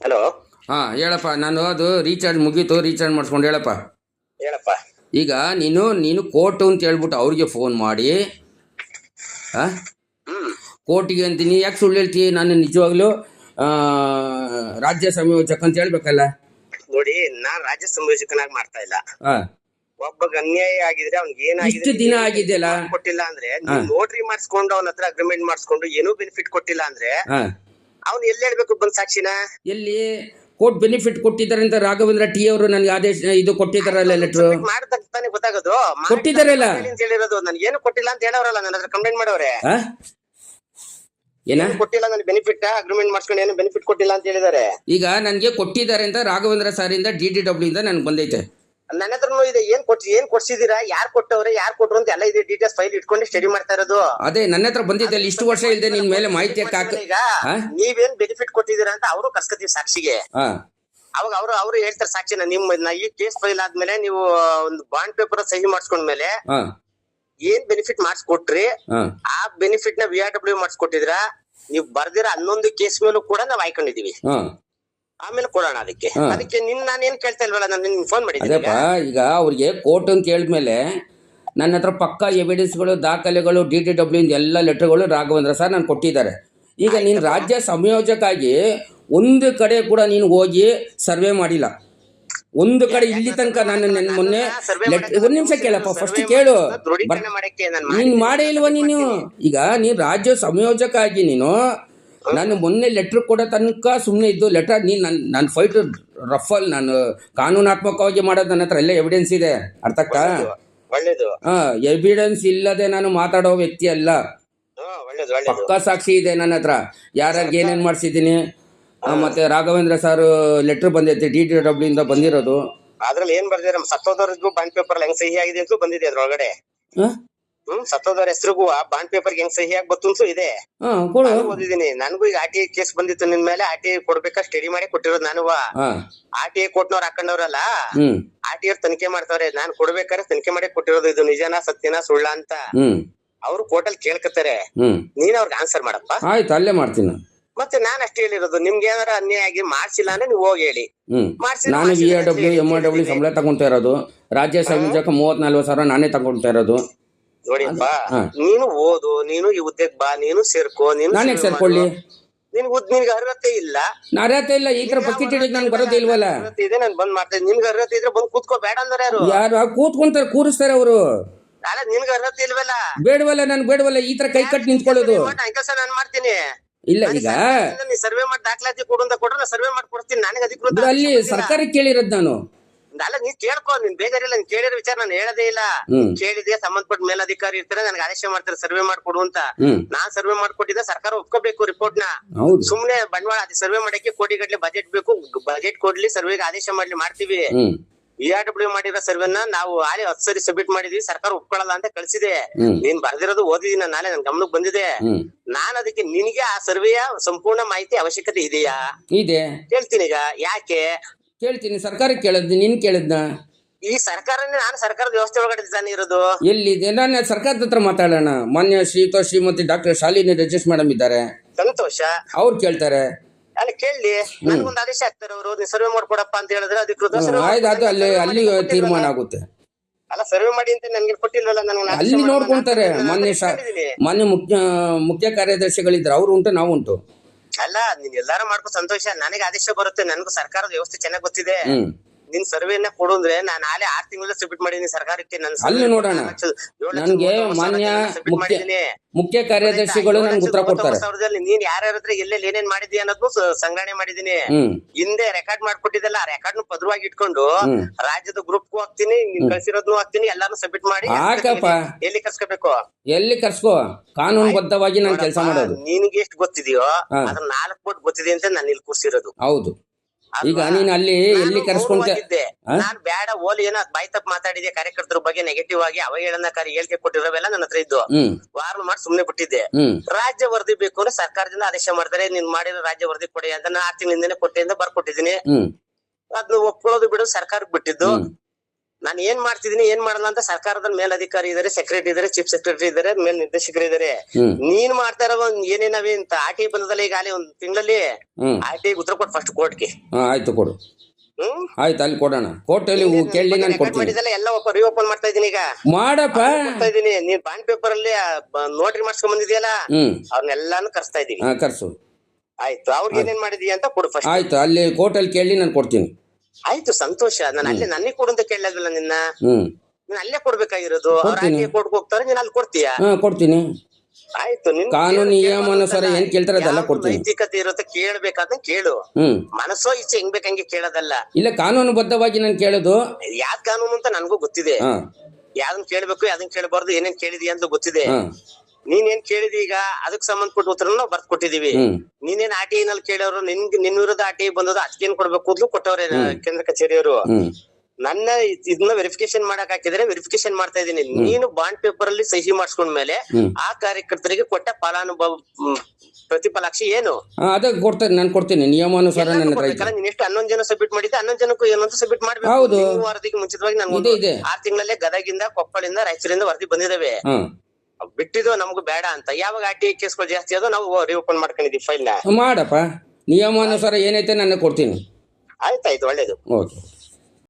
Hello. ಹಾ ಹೇಳಪ್ಪ. ನಾನು ಅದು ರೀಚಾರ್ಜ್ ಮುಗೀತು, ರೀಚಾರ್ಜ್ ಮಾಡಿಸ್ಕೊಂಡು ಹೇಳಪ್ಪ. ಹೇಳಪ್ಪ. ಈಗ ನೀನು ಕೋರ್ಟು ಅಂತ ಹೇಳ್ಬಿಟ್ಟು ಅವ್ರಿಗೆ ಫೋನ್ ಮಾಡಿ ಕೋರ್ಟಿಗೆ ಅಂತೀನಿ. ಯಾಕೆ ಸುಳ್ಳು ಹೇಳ್ತೀವಿ? ನಾನು ನಿಜವಾಗ್ಲೂ ರಾಜ್ಯ ಸಂಯೋಜಕ ಅಂತ ಹೇಳ್ಬೇಕಲ್ಲ. ನೋಡಿ, ನಾನ್ ರಾಜ್ಯ ಸಂಯೋಜಕನಾಗಿ ಮಾಡ್ತಾ ಇಲ್ಲ. ಒಬ್ಬ ಅನ್ಯಾಯ ಆಗಿದ್ರೆ ಅವ್ನಿಗೆ ಇಷ್ಟು ಏನಾಗಿದೆ ದಿನ ಆಗಿದೆಯಲ್ಲ, ಕೊಟ್ಟಿಲ್ಲ ಅಂದ್ರೆ ನೋಟ್ರಿ ಮಾಡಿಸ್ಕೊಂಡು ಅವನ ಹತ್ರ ಅಗ್ರಿಮೆಂಟ್ ಮಾಡಿಸ್ಕೊಂಡು ಏನೂ ಬೆನಿಫಿಟ್ ಕೊಟ್ಟಿಲ್ಲ ಅಂದ್ರೆ ಅವ್ನು ಎಲ್ಲಿ ಹೇಳ್ಬೇಕು ಬಂದ್ ಸಾಕ್ಷಿನ? ಎಲ್ಲಿ ಕೋರ್ಟ್ ಬೆನಿಫಿಟ್ ಕೊಟ್ಟಿದ್ದಾರೆ ಅಂತ ರಾಘವೇಂದ್ರ ಟಿ ಅವರು ನನಗೆ ಆದೇಶ ಇದು ಕೊಟ್ಟಿದ್ದಾರಲ್ಲ, ಲೆಟ್ರು ಮಾಡ್ತಾನೆ ಗೊತ್ತಾಗೋದು. ಕೊಟ್ಟಿದ್ದಾರಲ್ಲ ಅಂತ ಹೇಳಿರೋದು ನನ್ಗೆ ಏನು ಕೊಟ್ಟಿಲ್ಲ ಅಂತ ಹೇಳೋರಲ್ಲ, ನನ್ನ ಹತ್ರ ಕಂಪ್ಲೇಂಟ್ ಮಾಡೋರೆ. ಏನ ಕೊಟ್ಟಿಲ್ಲ ನನ್ ಬೆನಿಫಿಟ್ ಅಗ್ರಿಮೆಂಟ್ ಮಾಡ್ಸ್ಕೊಂಡು ಏನು ಬೆನಿಫಿಟ್ ಕೊಟ್ಟಿಲ್ಲ ಅಂತ ಹೇಳಿದಾರೆ. ಈಗ ನನ್ಗೆ ಕೊಟ್ಟಿದ್ದಾರೆ ಅಂತ ರಾಘವೇಂದ್ರ ಸಾರಿಂದ DDW ಇಂದ ನನ್ಗೆ ಬಂದೈತೆ. ನನ್ನ ಹತ್ರನು ಇದೆ. ಏನ್ ಕೊಡ್ಸಿದೀರಾ, ಯಾರು ಕೊಟ್ಟವ್ರೆ, ಯಾರು ಕೊಟ್ರು ಅಂತ ಎಲ್ಲ ಇದೆ. ಡೀಟೇಲ್ಸ್ ಫೈಲ್ ಇಟ್ಕೊಂಡು ಸ್ಟಡಿ ಮಾಡ್ತಾ ಇರೋದು. ಅದೇ ನನ್ನ ಹತ್ರ ಬಂದಿದ್ದೆ. ಇಷ್ಟು ವರ್ಷ ಇಲ್ಲದೆ ನಿನ್ ಮೇಲೆ ಮಾಹಿತಿ ಈಗ ನೀವೇನ್ ಬೆನಿಫಿಟ್ ಕೊಟ್ಟಿದೀರಾ ಅಂತ ಅವರು ಕರ್ಸ್ಕೊತೀವಿ ಸಾಕ್ಷಿಗೆ. ಅವಾಗ ಅವರು ಹೇಳ್ತಾರೆ ಸಾಕ್ಷಿನ. ಈ ಕೇಸ್ ಫೈಲ್ ಆದ್ಮೇಲೆ ನೀವು ಒಂದು ಬಾಂಡ್ ಪೇಪರ್ ಸಹಿ ಮಾಡಿಸ್ಕೊಂಡ್ಮೇಲೆ ಏನ್ ಬೆನಿಫಿಟ್ ಮಾಡಿಸ್ಕೊಟ್ರಿ, ಆ ಬೆನಿಫಿಟ್ ನ VRW ಮಾಡಿಸ್ಕೊಟ್ಟಿದ್ರ, ನೀವು ಬರ್ದಿರ 11 ಕೇಸ್ ಮೇಲೂ ಕೂಡ ನಾವ್ ಆಯ್ಕೊಂಡಿದೀವಿ. ಆಮೇಲೆ ಕೊಡೋಣ. ಅದಕ್ಕೆ ನಾನು ಏನ್ ಕೇಳ್ತಾ ಇಲ್ವಲ್ಲ, ನಾನು ನಿಮ್ಗೆ ಫೋನ್ ಮಾಡಿದ್ದೆ. ಈಗ ಅವ್ರಿಗೆ ಕೋರ್ಟ್ ಅಂತ ಹೇಳಿದ್ಮೇಲೆ ನನ್ನ ಹತ್ರ ಪಕ್ಕಾ ಎವಿಡೆನ್ಸ್ಗಳು, ದಾಖಲೆಗಳು, DDW ಇಂದ ಎಲ್ಲ ಲೆಟರ್ಗಳು ರಾಘವೇಂದ್ರ ಸರ್ ನಾನು ಕೊಟ್ಟಿದ್ದಾರೆ. ಈಗ ನೀನು ರಾಜ್ಯ ಸಂಯೋಜಕ ಆಗಿ ಒಂದು ಕಡೆ ಕೂಡ ನೀನು ಹೋಗಿ ಸರ್ವೆ ಮಾಡಿಲ್ಲ. ಒಂದು ಕಡೆ ಇಲ್ಲಿ ತನಕ ನಾನು ಮೊನ್ನೆ ಒಂದ್ ನಿಮಿಷ ಕೇಳಪ್ಪ, ಫಸ್ಟ್ ಕೇಳು. ನೀನ್ ಮಾಡೇ ಇಲ್ವಾ ನೀನು? ಈಗ ನೀನ್ ರಾಜ್ಯ ಸಂಯೋಜಕ ಆಗಿ ನೀನು ನಾನು ಮೊನ್ನೆ ಲೆಟರ್ ಕೊಡೋ ತನಕ ಸುಮ್ಮನೆ ಇದ್ದು. ಲೆಟರ್ ನಾನು ಫೈಟ್ ರಫಲ್, ನಾನು ಕಾನೂನಾತ್ಮಕವಾಗಿ ಮಾಡೋದು. ನನ್ನ ಹತ್ರ ಎಲ್ಲ ಎವಿಡೆನ್ಸ್ ಇದೆ. ಅರ್ಥಕ್ಕ? ಎವಿಡೆನ್ಸ್ ಇಲ್ಲದೆ ನಾನು ಮಾತಾಡೋ ವ್ಯಕ್ತಿ ಅಲ್ಲ. ಪಕ್ಕಾ ಸಾಕ್ಷಿ ಇದೆ ನನ್ನ ಹತ್ರ. ಯಾರ್ಯಾರಿಗೆ ಏನೇನ್ ಮಾಡ್ಸಿದ್ದೀನಿ. ಮತ್ತೆ ರಾಘವೇಂದ್ರ ಸರ್ ಲೆಟರ್ ಬಂದೈತೆ DDW ಇಂದ ಬಂದಿರೋದು. ಅದ್ರಲ್ಲಿ ಏನ್ ಬರ್ದಿರ, ಸತ್ತೋದವ್ರಿಗೂ ಬಾಂಡ್ ಪೇಪರ್ ಹೆಂಗ್ ಸಹಿ ಆಗಿದೆ ಅಂತ ಬಂದಿದೆ ಅದ್ರೊಳಗಡೆ. ಸತ್ತೋದವ್ರ ಹೆಸರಿಗೂ ಬಾಂಡ್ ಪೇಪರ್ ಹೆಂಗ್ ಸಹಿ ಆಗಿ ಬತ್ತು ಇದೆ. ಓದಿದೀನಿ. ನನಗೂ ಈಗ RTI ಕೇಸ್ ಬಂದಿತ್ತು ನಿನ್ ಮೇಲೆ. RTI ಕೊಡ್ಬೇಕಾ ಸ್ಟಡಿ ಮಾಡಿ ಕೊಟ್ಟಿರೋದು ನಾನು. RTI ಕೋರ್ಟ್ನವ್ರು ಹಾಕೊಂಡವ್ರಲ್ಲ, RTI ತನಿಖೆ ಮಾಡ್ತಾವ್ರೆ. ನಾನ್ ಕೊಡ್ಬೇಕಾದ್ರೆ ತನಿಖೆ ಮಾಡಿ ಕೊಟ್ಟಿರೋದು. ಇದು ನಿಜನಾ ಸತ್ಯನಾ ಸುಳ್ಳ ಅಂತ ಅವ್ರು ಕೋರ್ಟಲ್ಲಿ ಕೇಳ್ಕತ್ತಾರೆ. ನೀನ್ ಅವ್ರಿಗೆ ಆನ್ಸರ್ ಮಾಡಪ್ಪ. ಆಯ್ತು, ಅಲ್ಲೇ ಮಾಡ್ತೀನಿ. ಮತ್ತೆ ನಾನ್ ಅಷ್ಟೇ ಹೇಳಿರೋದು, ನಿಮ್ಗೆ ಏನಾರ ಅನ್ಯಾಯ ಆಗಿ ಮಾಡ್ಸಿಲ್ಲ ಅಂದ್ರೆ ನೀವು ಹೋಗಿ ಹೇಳಿ. ನಾನು VRW MRW ಸಂಬಳ ತಗೊಂತಾ ಇರೋದು. ರಾಜ್ಯ ಸಂಯೋಜಕ 34 ಸಾವಿರ ನಾನೇ ತಗೊಂತಾ ಇರೋದು. ನೋಡಿಪ್ಪ, ನೀನು ಓದು, ನೀನು ಈ ಹುದ್ದೆಗೆ ಬಾ, ನೀನು ಸೇರ್ಕೋ. ನಾನೇ ಸೇರ್ಕೊಳ್ಳಿ? ನಿನ್ಗೆ ಅರ್ಹತೆ ಇಲ್ಲ. ಅರ್ಹತೆ ಇಲ್ಲ. ಈ ತರ ಬಕೆಟ್ ಹಿಡಿದ್ ನನ್ಗೆ ಬರೋದೇ ಇಲ್ವಲ್ಲ. ಇದೆ, ನಾನು ಬಂದ್ ಮಾಡ್ತೇನೆ. ನಿನ್ಗೆ ಅರ್ಹತೆ ಇದ್ರೆ ಬಂದ್ ಕೂತ್ಕೋ. ಬೇಡ ಅಂದ್ರೆ ಯಾರು ಕೂತ್ಕೊಂತಾರೆ? ಕೂರಿಸ್ತಾರೆ ಅವರು. ನಿನ್ಗೆ ಅರ್ಹತೆ ಇಲ್ವಲ್ಲ. ಬೇಡವಲ್ಲ, ನನ್ ಬೇಡವಲ್ಲ ಈ ತರ ಕೈ ಕಟ್ಟಿ ನಿಂತ್ಕೊಳ್ಳೋದು. ಕೆಲಸ ನಾನು ಮಾಡ್ತೀನಿ. ಇಲ್ಲ, ಈಗ ಸರ್ವೆ ಮಾಡಿ ದಾಖಲಾತಿ ಕೊಡು ಅಂತ ಕೊಟ್ರೆ ಸರ್ವೆ ಮಾಡಿ ಕೊಡ್ತೀನಿ. ನನಗೆ ಅಧಿಕೃತ ಅಲ್ಲಿ ಸರ್ಕಾರಕ್ಕೆ ಕೇಳಿರೋದು ನಾನು. ಅಲ್ಲ, ನೀನ್ ಕೇಳ್ಕೊ. ನೀನ್ ಬೇಜಾರಿಲ್ಲ. ನೀನ್ ಕೇಳಿರೋ ವಿಚಾರ ನಾನು ಹೇಳದೇ ಇಲ್ಲ. ಕೇಳಿದೆ, ಸಂಬಂಧಪಟ್ಟ ಮೇಲಧಿಕಾರಿ ಇರ್ತಾರೆ, ನನಗೆ ಆದೇಶ ಮಾಡ್ತಾರೆ ಸರ್ವೆ ಮಾಡ್ಕೊಡು ಅಂತ. ನಾನ್ ಸರ್ವೆ ಮಾಡ್ಕೊಟ್ಟಿದ್ದೆ. ಸರ್ಕಾರ ಒಪ್ಕೋಬೇಕು ರಿಪೋರ್ಟ್ ನ. ಸುಮ್ನೆ ಬಂಡವಾಳ ಸರ್ವೆ ಮಾಡಕ್ಕೆ ಕೋಟಿಗಟ್ಟಲೆ ಬಜೆಟ್ ಬೇಕು. ಬಜೆಟ್ ಕೊಡ್ಲಿ, ಸರ್ವೆಗೆ ಆದೇಶ ಮಾಡ್ಲಿ, ಮಾಡ್ತೀವಿ. VRW ಮಾಡಿರೋ ಸರ್ವೆನ ನಾವು ಆಲೆ 10 ಸರಿ ಸಬ್ಮಿಟ್ ಮಾಡಿದ್ವಿ. ಸರ್ಕಾರ ಒಪ್ಕೊಳ್ಳಲ್ಲ ಅಂತ ಕಳ್ಸಿದೆ. ನೀನ್ ಬರ್ದಿರೋದು ಓದಿದೀನಿ ನಾಳೆ, ನನ್ ಗಮನಕ್ಕೆ ಬಂದಿದೆ. ನಾನ್ ಅದಕ್ಕೆ ನಿನಗೆ ಆ ಸರ್ವೆಯ ಸಂಪೂರ್ಣ ಮಾಹಿತಿ ಅವಶ್ಯಕತೆ ಇದೆಯಾ? ಇದೆ. ಕೇಳ್ತೀನಿ. ಈಗ ಯಾಕೆ ಕೇಳ್ತೀನಿ? ಸರ್ಕಾರಕ್ಕೆ ಕೇಳದ್, ನೀನ್ ಕೇಳಿದ್ನ? ಈ ಸರ್ಕಾರನೇ, ನಾನು ಸರ್ಕಾರದ ವ್ಯವಸ್ಥೆ ಒಳಗಡೆ ತಾನೇ ಇರೋದು. ಎಲ್ಲಿದೆ? ನಾನು ಸರ್ಕಾರದ ಹತ್ರ ಮಾತಾಡೋಣ. ಮಾನ್ಯ ಶ್ರೀಮತಿ ಡಾಕ್ಟರ್ ಶಾಲಿನಿ ರಜೇಶ್ ಮೇಡಮ್ ಇದ್ದಾರೆ, ಸಂತೋಷ. ಅವ್ರು ಕೇಳ್ತಾರೆ. ಅಲ್ಲಿ ಕೇಳಿ ನನ್ಗೊಂದು ಆದೇಶ ಆಗ್ತಾರೆ ಅವರು. ನೀನ್ ಸರ್ವೆ ಮಾಡ್ಕೊಡಪ್ಪ ಅಂತ ಹೇಳಿದ್ರೆ ಅಧಿಕೃತ ಅದು ಅಲ್ಲಿ ತೀರ್ಮಾನ ಆಗುತ್ತೆ. ಅಲ್ಲ, ಸರ್ವೆ ಮಾಡಿ ಅಂತ ನನ್ಗೆ ಕೊಟ್ಟಿಲ್ವಲ್ಲ. ಅಲ್ಲಿ ನೋಡ್ಕೊಂತಾರೆ. ಮಾನ್ಯ ಮುಖ್ಯ ಕಾರ್ಯದರ್ಶಿಗಳಿದ್ರೆ ಅವ್ರು ಉಂಟು, ನಾವು ಉಂಟು. ಅಲ್ಲ, ನೀನ್ ಎಲ್ಲಾರು ಮಾಡ್ಕೊ, ಸಂತೋಷ. ನನಗೆ ಆದೇಶ ಬರುತ್ತೆ. ನನಗೂ ಸರ್ಕಾರದ ವ್ಯವಸ್ಥೆ ಚೆನ್ನಾಗ್ ಗೊತ್ತಿದೆ. ನಿನ್ ಸರ್ವೆನ ಕೊಡು ಅಂದ್ರೆ ನಾನು ಆಲೆ 6 ತಿಂಗಳ ಸಬ್ಮಿಟ್ ಮಾಡಿದೀನಿ ಸರ್ಕಾರಕ್ಕೆ. ಅಲ್ಲಿ ನೋಡೋಣ. ನನ್ಗೆ ಮಾನ್ಯ ಮುಖ್ಯ ಕಾರ್ಯದರ್ಶಿಗಳು ನನ್ಗೆ ಉತ್ತರ ಕೊಡ್ತಾರೆ. ನೀನ್ ಯಾರ್ಯಾರ ಹತ್ರ ಎಲ್ಲೆಲ್ಲಿ ಏನೇನ್ ಮಾಡಿದ್ಯಾ ಅನ್ನೋದು ಸಂಗ್ರಹಣೆ ಮಾಡಿದೀನಿ. ಹಿಂದೆ ರೆಕಾರ್ಡ್ ಮಾಡ್ಕೊಟ್ಟಿದ್ದಲ್ಲ, ಆ ರೆಕಾರ್ಡ್ ಪದ್ರವಾಗಿ ಇಟ್ಕೊಂಡು ರಾಜ್ಯದ ಗ್ರೂಪ್ಗೂ ಹಾಕ್ತೀನಿ, ನೀನ್ ಕಳ್ಸಿರೋದ್ನು ಹಾಕ್ತೀನಿ. ಎಲ್ಲಾನು ಸಬ್ಮಿಟ್ ಮಾಡಿ ಎಲ್ಲಿ ಕರ್ಸ್ಕೋಬೇಕು? ಎಲ್ಲಿ ಕರ್ಸ್ಕೋ? ಕಾನೂನುಬದ್ಧವಾಗಿ ನಾನು ಕೆಲಸ ಮಾಡೋದು. ನಿನ್ಗೆ ಎಷ್ಟು ಗೊತ್ತಿದೆಯೋ ಅದ್ರ 4 ಕೋಟಿ ಗೊತ್ತಿದೆ ಅಂತ ನಾನು ಇಲ್ಲಿ ಕೂರ್ಸಿರೋದು. ಹೌದು. ಈಗ ನೀನ್ ಅಲ್ಲಿ ಎಲ್ಲಿ ಕರ್ಸ್ಕೊಂಡೆ? ನಾನ್ ಬೇಡ ಓಲಿ ಏನೋ ಬಾಯ್ ತಪ್ಪ ಮಾತಾಡಿದೆ. ಕಾರ್ಯಕರ್ತರ ಬಗ್ಗೆ ನೆಗೆಟಿವ್ ಆಗಿ ಅವಹೇಳನಕಾರಿ ಹೇಳಿಕೆ ಕೊಟ್ಟಿರೋವೆಲ್ಲ ನನ್ನ ಹತ್ರ ಇದ್ದು ವಾರ್ನ್ ಮಾಡಿ ಸುಮ್ನೆ ಬಿಟ್ಟಿದ್ದೆ. ರಾಜ್ಯ ವರದಿ ಬೇಕು ಅಂದ್ರೆ ಸರ್ಕಾರದಿಂದ ಆದೇಶ ಮಾಡ್ತಾರೆ, ನೀನ್ ಮಾಡಿರೋ ರಾಜ್ಯ ವರದಿ ಕೊಡಿ ಅಂತ. ನಾನು 6 ತಿಂಗಳಿಂದನೇ ಕೊಟ್ಟೆ ಅಂತ ಬರ್ಕೊಟ್ಟಿದ್ದೀನಿ. ಅದನ್ನ ಒಪ್ಕೊಳ್ಳೋದು ಬಿಡು ಸರ್ಕಾರಕ್ಕೆ ಬಿಟ್ಟಿದ್ದು. ನಾನು ಏನ್ ಮಾಡ್ತಿದೀನಿ ಏನ್ ಮಾಡಲ್ಲ ಅಂತ ಸರ್ಕಾರದ ಮೇಲಧಿಕಾರಿ ಇದಾರೆ, ಸೆಕ್ರೆಟರಿ ಇದಾರೆ, ಚೀಫ್ ಸೆಕ್ರೆಟರಿ ಇದಾರೆ, ಮೇಲ್ ನಿರ್ದೇಶಕರು ಇದಾರೆ. ನೀನ್ ಮಾಡ್ತಾ ಇರೋ ಏನೇನವೆ ಅಂತ ಆರ್ಟಿ ಬಂದದಲ್ಲ ಈಗ ಅಲ್ಲಿ ಒಂದ್ ತಿಂಗಳಲ್ಲಿ ಆರ್ಟಿ ಉತ್ತರ ಕೊಟ್ಟು ಫಸ್ಟ್ ಕೋರ್ಟ್ಗೆ. ಆಯ್ತು ಕೊಡು. ಆಯ್ತು ಅಲ್ಲಿ ಕೊಡೋಣ. ಕೋರ್ಟಲ್ಲಿ ಕೇಳಿ ನಾನು ಕೊಡ್ತೀನಿ. ಮಾಡಿದಲ್ಲ ಎಲ್ಲ ರಿಓಪನ್ ಮಾಡ್ತಾ ಇದೀನಿ ಈಗ. ಮಾಡಪ್ಪ ಮಾಡ್ತಾ ಇದೀನಿ. ನೀನ್ ಬಾಂಡ್ ಪೇಪರ್ ಅಲ್ಲಿ ನೋಟ್ರಿ ಮಾಡ್ಸ್ಕೊಂಡ್ ಬಂದಿದ್ಯಲ್ಲ ಅವ್ರನ್ನೆಲ್ಲಾನು ಕರ್ಸ್ತಾ ಇದೀನಿ. ಕರ್ಸು. ಆಯ್ತು, ಅವ್ರಿಗೆ ಏನೇನ್ ಮಾಡಿದೀಯ ಅಂತ ಕೊಡು ಫಸ್ಟ್. ಆಯ್ತು ಅಲ್ಲಿ ಕೋರ್ಟಲ್ಲಿ ಕೇಳಿ ನಾನು ಕೊಡ್ತೀನಿ. ಆಯ್ತು ಸಂತೋಷ. ನಾನು ಅಲ್ಲೇ ನನಗೆ ಕೊಡು ಅಂತ ಕೇಳಲಿಲ್ಲ ನಿನ್ನ. ನೀನ್ ಅಲ್ಲೇ ಕೊಡ್ಬೇಕಾಗಿರೋದು. ಅವ್ರ ಕೋರ್ಟ್ಗೆ ಹೋಗ್ತಾರೆ, ನೀನ್ ಅಲ್ಲಿ ಕೊಡ್ತೀಯಾ? ಕೊಡ್ತೀನಿ. ಆಯ್ತು, ನಿನ್ ಕಾನೂನು ನಿಯಮಾನುಸಾರ ಏನ್ ಕೇಳ್ತಾರೆ ಅದೆಲ್ಲ ಕೊಡ್ತೀನಿ. ನೈತಿಕತೆ ಇರುತ್ತೆ, ಕೇಳ್ಬೇಕಾದ್ರೆ ಕೇಳು. ಮನಸ್ಸೋ ಇಚ್ಛೆ ಹೆಂಗ್ ಬೇಕಂಗೆ ಕೇಳೋದಲ್ಲ. ಇಲ್ಲ, ಕಾನೂನು ಬದ್ಧವಾಗಿ ನಾನು ಕೇಳೋದು. ಯಾವ್ದ್ ಕಾನೂನು ಅಂತ ನನ್ಗೂ ಗೊತ್ತಿದೆ. ಯಾವ್ದನ್ ಕೇಳ್ಬೇಕು ಯಾವ್ದನ್ ಕೇಳಬಾರ್ದು, ಏನೇನ್ ಕೇಳಿದೀಯ ಅಂತ ಗೊತ್ತಿದೆ. ನೀನೇನ್ ಕೇಳಿದಿ ಈಗ ಅದಕ್ಕೆ ಸಂಬಂಧಪಟ್ಟ ಉತ್ತರ ನಾವು ಬರ್ದ್ ಕೊಟ್ಟಿದೀವಿ. ನೀನೇನ್ ಆರ್ ಟಿ ಐ ನಲ್ಲಿ ಕೇಳೋರು ನಿನ್ ವಿರುದ್ಧ ಆರ್ ಟಿ ಐ ಬಂದದ ಅದಕ್ಕೇನ್ ಕೊಡ್ಬೇಕು ಕೂದ್ಲು ಕೊಟ್ಟವ್ರೆ ಕೇಂದ್ರ ಕಚೇರಿಯವರು. ನನ್ನ ಇದನ್ನ ವೆರಿಫಿಕೇಶನ್ ಮಾಡಕ್ ಹಾಕಿದ್ರೆ ವೆರಿಫಿಕೇಶನ್ ಮಾಡ್ತಾ ಇದೀನಿ. ನೀನು ಬಾಂಡ್ ಪೇಪರ್ ಅಲ್ಲಿ ಸಹಿ ಮಾಡಿಸ್ಕೊಂಡ್ಮೇಲೆ ಆ ಕಾರ್ಯಕರ್ತರಿಗೆ ಕೊಟ್ಟ ಫಲಾನುಭವ ಪ್ರತಿಫಲಾಕ್ಷಿ ಏನು ಅದಕ್ಕೆ ಕೊಡ್ತೇನೆ, ನಾನು ಕೊಡ್ತೀನಿ ನಿಯಮಾನುಸಾರ. ನೀನ್ ಎಷ್ಟು 11 ಜನ ಸಬ್ಮಿಟ್ ಮಾಡಿದ್ದೆ, 11 ಜನಕ್ಕೂ ಏನಂತ ಸಬ್ಮಿಟ್ ಮಾಡ್ಬೇಕು. ವರದಿಗೆ ಮುಂಚಿತವಾಗಿ ನಾನು 6 ತಿಂಗಳಲ್ಲೇ ಗದಗಿಂದ, ಕೊಪ್ಪಳಿಂದ, ರಾಯಚೂರಿಂದ ವರದಿ ಬಂದಿದ್ದಾವೆ. ಬಿಟ್ಟಿದ್ದು ನಮ್ಗೆ ಬೇಡ ಅಂತ. ಯಾವಾಗ ಆರ್ ಟಿ ಐ ಕೇಸ್ಗಳು ಜಾಸ್ತಿ ಆದೋ ನಾವು ರಿಓಪನ್ ಮಾಡ್ಕೊಂಡಿದೀವಿ ಫೈಲ್ ನ. ಮಾಡಪ್ಪ, ನಿಯಮಾನುಸಾರ ಏನೈತೆ ನಾನು ಕೊಡ್ತೀನಿ. ಆಯ್ತಾಯ್ತು, ಒಳ್ಳೇದು. ಓಕೆ.